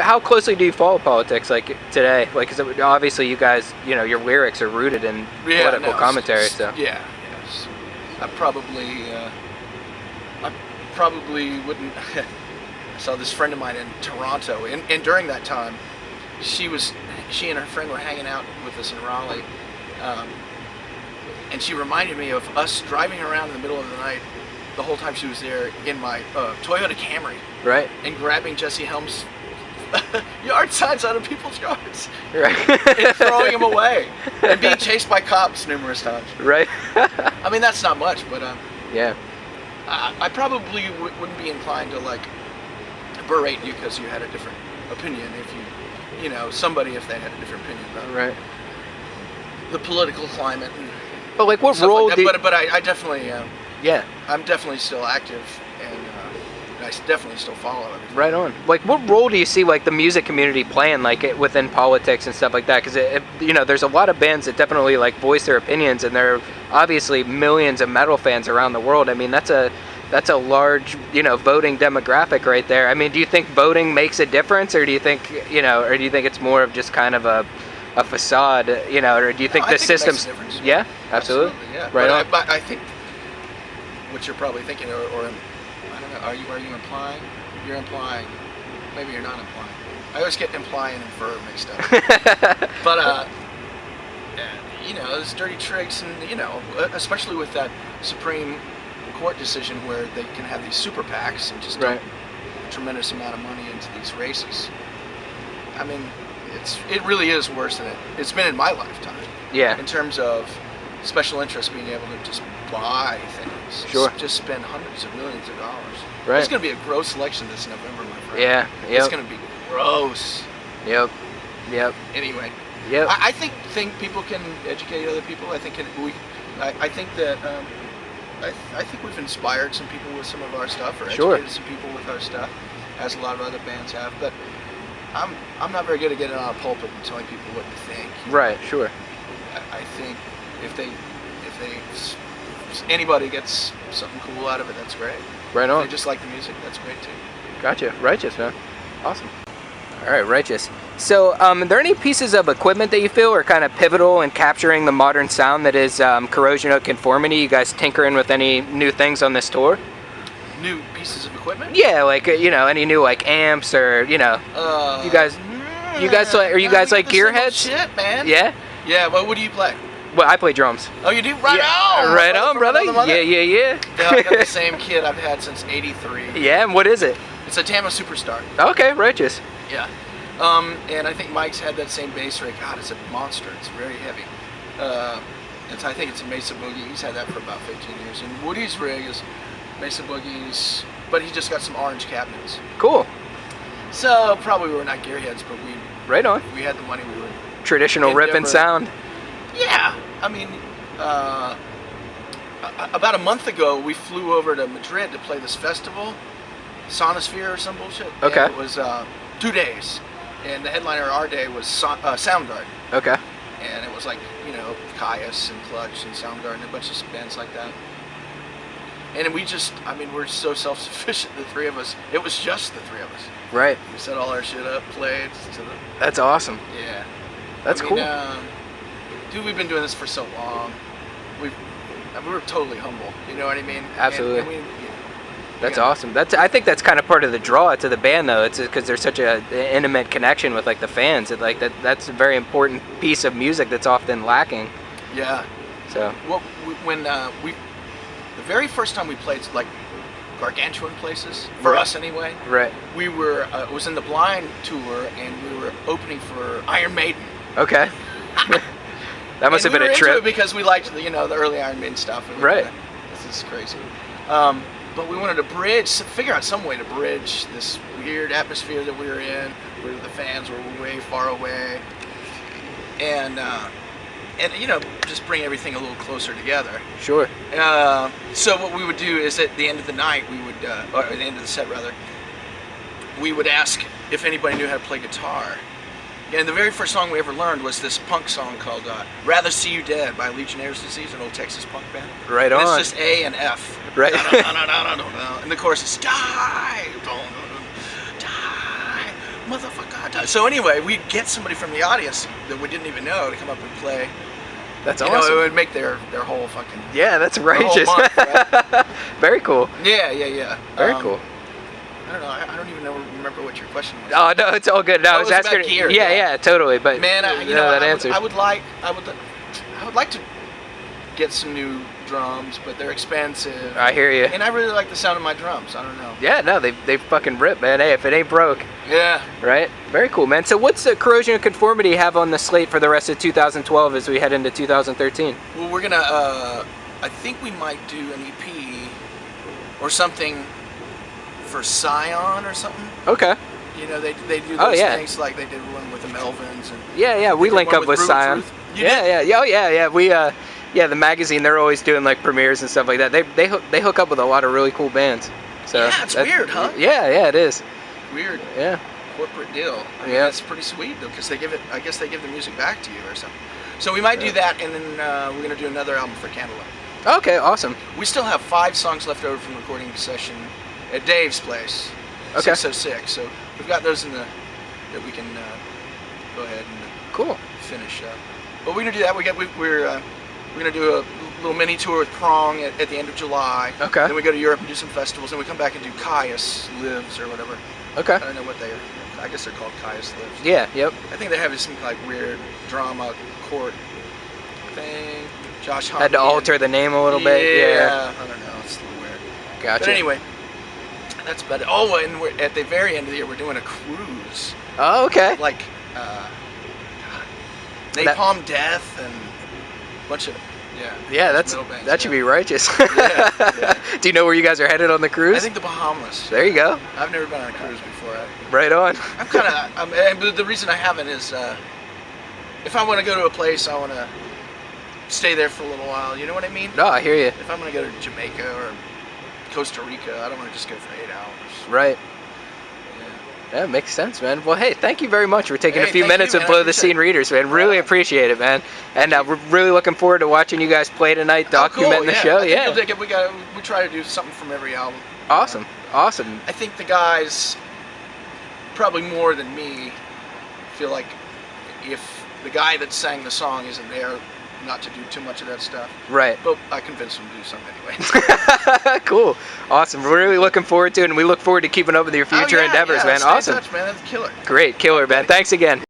how closely do you follow politics like today? Like, 'cause obviously you guys, your lyrics are rooted in political commentary. So yes, I probably wouldn't. I saw this friend of mine in Toronto, and during that time, she and her friend were hanging out with us in Raleigh, and she reminded me of us driving around in the middle of the night the whole time she was there in my Toyota Camry, right, and grabbing Jesse Helms' yard signs out of people's yards, right, and throwing them away, and being chased by cops numerous times. Right. I mean, that's not much, but yeah, I probably wouldn't be inclined to like berate you because you had a different opinion if somebody if they had a different opinion about right, the political climate. But like, what role? Like but I definitely yeah, I'm definitely still active, and I definitely still follow everything. Right on. Like, what role do you see like the music community playing like within politics and stuff like that? Because there's a lot of bands that definitely like voice their opinions, and there are obviously millions of metal fans around the world. I mean, that's a large voting demographic right there. I mean, do you think voting makes a difference, or do you think it's more of just kind of a facade, or do you think the system's... It makes a difference. Yeah, absolutely. Yeah. Right. But I think what you're probably thinking, or I don't know, are you implying? You're implying. Maybe you're not implying. I always get imply and infer mixed up. But there's dirty tricks, and especially with that Supreme Court decision where they can have these super PACs and just dump a tremendous amount of money into these races. I mean, it really is worse than it's been in my lifetime. Yeah. In terms of special interests being able to just buy things. Sure. Just spend hundreds of millions of dollars. Right. It's going to be a gross election this November, my friend. Yeah. Yep. It's going to be gross. Yep. Anyway. Yep. I think people can educate other people. I think I think we've inspired some people with some of our stuff, or educated some people with our stuff, as a lot of other bands have. But I'm not very good at getting on a pulpit and telling people what to think. Right. Sure. I think if anybody gets something cool out of it, that's great. Right on. If they just like the music, that's great too. Gotcha. Righteous, man. Awesome. All right, righteous. So, are there any pieces of equipment that you feel are kind of pivotal in capturing the modern sound that is Corrosion of Conformity? You guys tinkering with any new things on this tour? New pieces of equipment? Yeah, like any new like amps or you guys like gearheads? Shit, man. Yeah. Yeah. Well, what do you play? Well, I play drums. Oh, you do? Right on! Right on, brother. Yeah. Yeah, I got the same kit I've had since '83. Yeah, and what is it? It's a Tama Superstar. Okay, righteous. Yeah. And I think Mike's had that same bass rig. God, it's a monster. It's very heavy. I think it's a Mesa Boogie. He's had that for about 15 years. And Woody's rig is Mesa Boogies, but he just got some orange cabinets. Cool. So probably we're not gearheads, but right on. We had the money. We would traditional ripping sound. Yeah, I mean, about a month ago, we flew over to Madrid to play this festival, Sonosphere or some bullshit. Okay. And it was 2 days, and the headliner our day was Soundgarden. Okay. And it was like, Caius and Clutch and Soundgarden, a bunch of bands like that. And we're so self-sufficient, the three of us. It was just the three of us. Right. We set all our shit up, played. That's awesome. Yeah. That's cool. Dude, we've been doing this for so long. We're totally humble. You know what I mean? Absolutely. That's awesome. I think that's kind of part of the draw to the band, though. It's because there's such an intimate connection with like the fans. That's a very important piece of music that's often lacking. Yeah. So. Well, the very first time we played like gargantuan places for us anyway. Right. We were it was in the Blind tour, and we were opening for Iron Maiden. Okay. That must have been a trip. Into it because we liked the early Iron Maiden stuff. Right. This is crazy. But we wanted to figure out some way to bridge this weird atmosphere that we were in, where the fans were way far away, and just bring everything a little closer together. Sure. So what we would do is at the end of the night, or at the end of the set rather, we would ask if anybody knew how to play guitar. And the very first song we ever learned was this punk song called Rather See You Dead by Legionnaire's Disease, an old Texas punk band. Right on. And it's just A and F. Right. And the chorus is die, die, motherfucker. So anyway, we'd get somebody from the audience that we didn't even know to come up and play. That's You awesome. know, it would make their whole fucking Yeah, that's whole righteous. month, right? Very cool. Yeah. Very cool. I don't know. I don't even remember what your question was. Oh no, it's all good. No, I was about asking. gear, yeah, yeah. totally. But Man, that answers. I would like to get some new drums, but they're expensive. I hear you. And I really like the sound of my drums. I don't know. Yeah, no, they fucking rip, man. Hey, if it ain't broke, Yeah. right? Very cool, man. So what's the Corrosion of Conformity have on the slate for the rest of 2012 as we head into 2013? Well, we're gonna. I think we might do an EP or something for Scion or something. Okay. You know, they do those Oh, yeah. things like they did one with the Melvins and Yeah, we did link one up with with Ruth. Scion. You Yeah, did? oh yeah. We the magazine, they're always doing like premieres and stuff like that. They hook up with a lot of really cool bands. So Yeah, it's weird, huh? Yeah, it is. Weird Yeah. corporate deal. I mean, Yeah. that's pretty sweet though, because I guess they give the music back to you or something. So we might do that, and then we're gonna do another album for Candlelight. Okay, awesome. We still have 5 songs left over from recording session at Dave's place. Okay. 606. So we've got those that we can go ahead and Cool. finish up. But we're gonna do that. We're gonna do a little mini tour with Prong at the end of July. Okay. Then we go to Europe and do some festivals. Then we come back and do Caius Lives or whatever. Okay. I don't know what they are. I guess they're called Caius Lives. Yeah, yep. I think they have some like weird drama court thing. Josh Had to Homme alter the name a little yeah, bit. Yeah. I don't know. It's a little weird. Gotcha. But anyway, that's about it. Oh, and we're at the very end of the year, we're doing a cruise. Oh, okay. Like Napalm Death and a bunch of Yeah, metal bands, that should yeah. be righteous. Yeah. Do you know where you guys are headed on the cruise? I think the Bahamas. There you go. I've never been on a cruise before. Right on. I'm kind of. And the reason I haven't is if I want to go to a place, I want to stay there for a little while. You know what I mean? No, I hear you. If I'm going to go to Jamaica or Costa Rica, I don't want to just go for 8 hours. Right. Yeah. Yeah, makes sense, man. Well, hey, thank you very much for taking Hey, a few thank minutes you, with man. I Blow the appreciate Scene it. readers, man. Really Right. appreciate it, man. And we're really looking forward to watching you guys play tonight, Oh, cool, documenting the show. I think Yeah. you'll dig it. We try to do something from every album. Awesome. Awesome. I think the guys, probably more than me, feel like if the guy that sang the song isn't there, not to do too much of that stuff. Right. But I convinced him to do something anyway. Cool. Awesome. We're really looking forward to it, and we look forward to keeping up with your future Oh, yeah, endeavors, yeah, man. stay in Awesome. touch, man. That's killer. Great. Killer, man. Thanks again.